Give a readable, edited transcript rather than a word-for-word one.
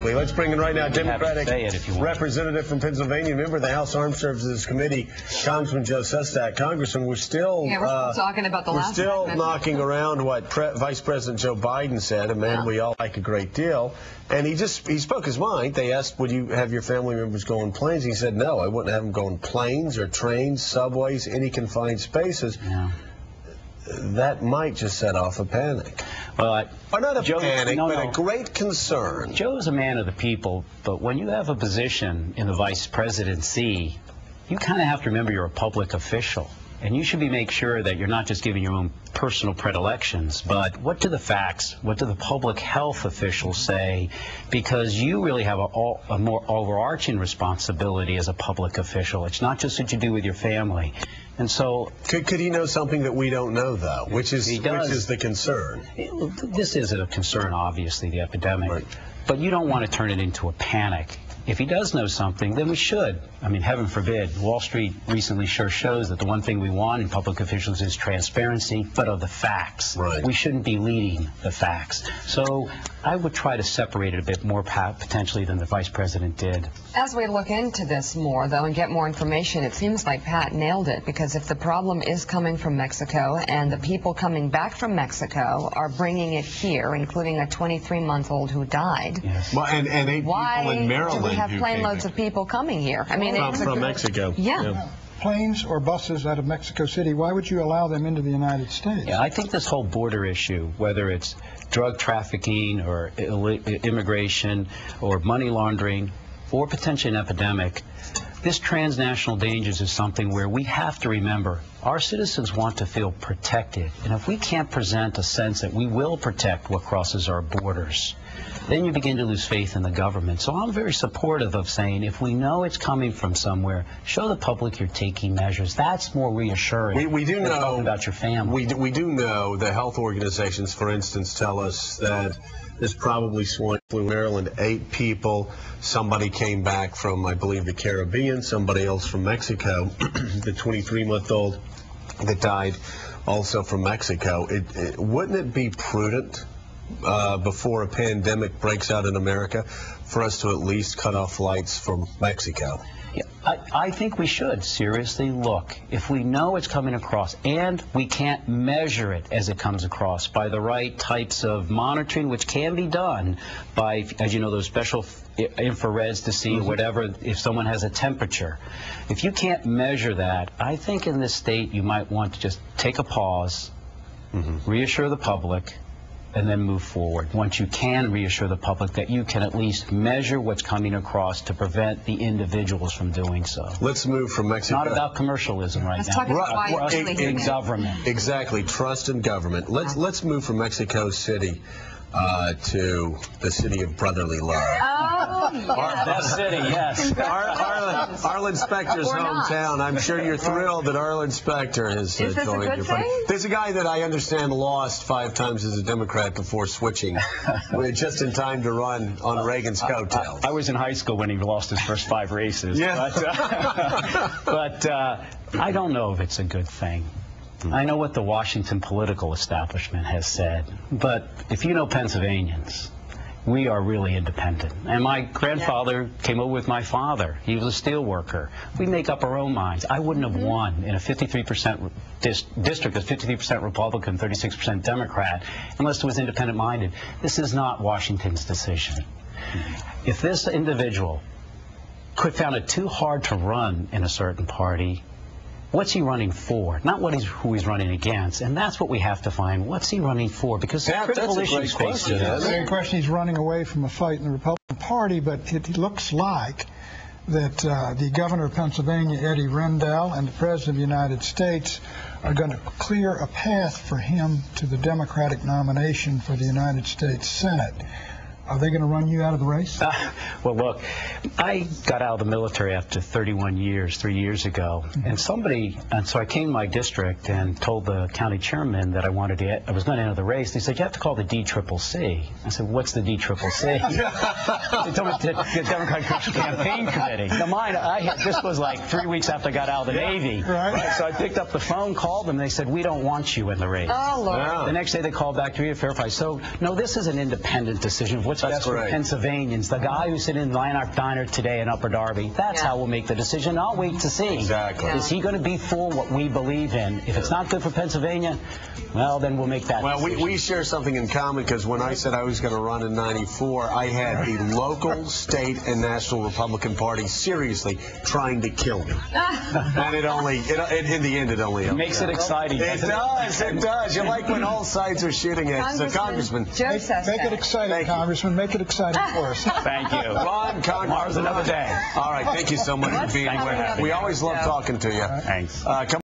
Let's bring in right now Democratic representative from Pennsylvania, member of the House Armed Services Committee, Congressman Joe Sestak. Congressman, we're still talking about the last knocking around what Vice President Joe Biden said, a man we all like a great deal, and he spoke his mind. They asked, would you have your family members go on planes? He said, no, I wouldn't have them go on planes or trains, subways, any confined spaces. Yeah. That might just set off a panic. Well, or not a panic, but a great concern. Joe's a man of the people, but when you have a position in the vice presidency, you kind of have to remember you're a public official. And you should make sure that you're not just giving your own personal predilections, but what do the facts, what do the public health officials say? Because you really have a more overarching responsibility as a public official. It's not just what you do with your family. And so, could he know something that we don't know, though, which is the concern? This is a concern, obviously, the epidemic. Right. But you don't want to turn it into a panic. If he does know something, then we should. I mean, heaven forbid. Wall Street recently sure shows that the one thing we want in public officials is transparency, but of the facts. Right. We shouldn't be leading the facts. So I would try to separate it a bit more potentially than the vice president did. As we look into this more, though, and get more information, it seems like Pat nailed it, because if the problem is coming from Mexico and the people coming back from Mexico are bringing it here, including a 23-month-old who died. Yes. Well, and 8 people in Maryland. We have plane loads of people coming here. I mean, from Mexico. Yeah. Planes or buses out of Mexico City, why would you allow them into the United States? Yeah, I think this whole border issue, whether it's drug trafficking or immigration or money laundering or potentially an epidemic, this transnational dangers is something where we have to remember our citizens want to feel protected. And if we can't present a sense that we will protect what crosses our borders, then you begin to lose faith in the government. So I'm very supportive of saying if we know it's coming from somewhere, show the public you're taking measures. That's more reassuring. We do know talking about your family. We do know the health organizations, for instance, tell us that there's probably swine flu in Maryland. 8 people. Somebody came back from, I believe, the Caribbean. Somebody else from Mexico. The 23-month-old that died also from Mexico. Wouldn't it be prudent before a pandemic breaks out in America for us to at least cut off flights from Mexico? Yeah, I think we should seriously look. If we know it's coming across and we can't measure it as it comes across by the right types of monitoring, which can be done by, as you know, those special infrareds to see whatever, if someone has a temperature. If you can't measure that, I think in this state you might want to just take a pause, reassure the public, and then move forward. Once you can reassure the public that you can at least measure what's coming across to prevent the individuals from doing so. Let's move from Mexico. It's not about commercialism right now. Trust in government. Exactly, trust in government. Let's move from Mexico City to the city of brotherly love. Oh, yeah. That city, yes. Arlen Specter's hometown. I'm sure you're thrilled that Arlen Specter has joined your party. There's a guy that I understand lost 5 times as a Democrat before switching, just in time to run on Reagan's coattails. I was in high school when he lost his first 5 races. Yeah. But I don't know if it's a good thing. I know what the Washington political establishment has said, but if you know Pennsylvanians, we are really independent. And my grandfather came over with my father. He was a steel worker. We make up our own minds. I wouldn't have won in a 53% district that's 53% Republican, 36% Democrat, unless it was independent-minded. This is not Washington's decision. If this individual found it too hard to run in a certain party, what's he running for? Not who he's running against. And that's what we have to find. What's he running for? Because the critical issues facing us. The question, he's running away from a fight in the Republican Party, but it looks like that the governor of Pennsylvania, Eddie Rendell, and the president of the United States are going to clear a path for him to the Democratic nomination for the United States Senate. Are they going to run you out of the race? Well, look, I got out of the military after 31 years, 3 years ago, and so I came to my district and told the county chairman that I was going to enter the race. They said, you have to call the DCCC. I said, what's the DCCC? They told me the Democratic Campaign Committee. Now, mind, this was like 3 weeks after I got out of the Navy. Right. So I picked up the phone, called them, and they said, we don't want you in the race. Oh, Lord. The next day they called back to me to verify. So, no, this is an independent decision of what what's best for Pennsylvanians. The guy who's sitting in the Lanark Diner today in Upper Darby, that's how we'll make the decision. I'll wait to see. Exactly. Is he going to be for what we believe in? If it's not good for Pennsylvania, well, then we'll make that decision. Well, we share something in common, because when I said I was going to run in '94, I had the local, state, and national Republican Party seriously trying to kill me. And in the end, it only helped. Makes it exciting. It does. It does. You like when all sides are shooting at the Congressman. Joe Sestak. Make it exciting, Congressman. Make it exciting for us. Thank you. Ron, Tomorrow's another day. All right. Thank you so much for being with us. We always love talking to you. Thanks.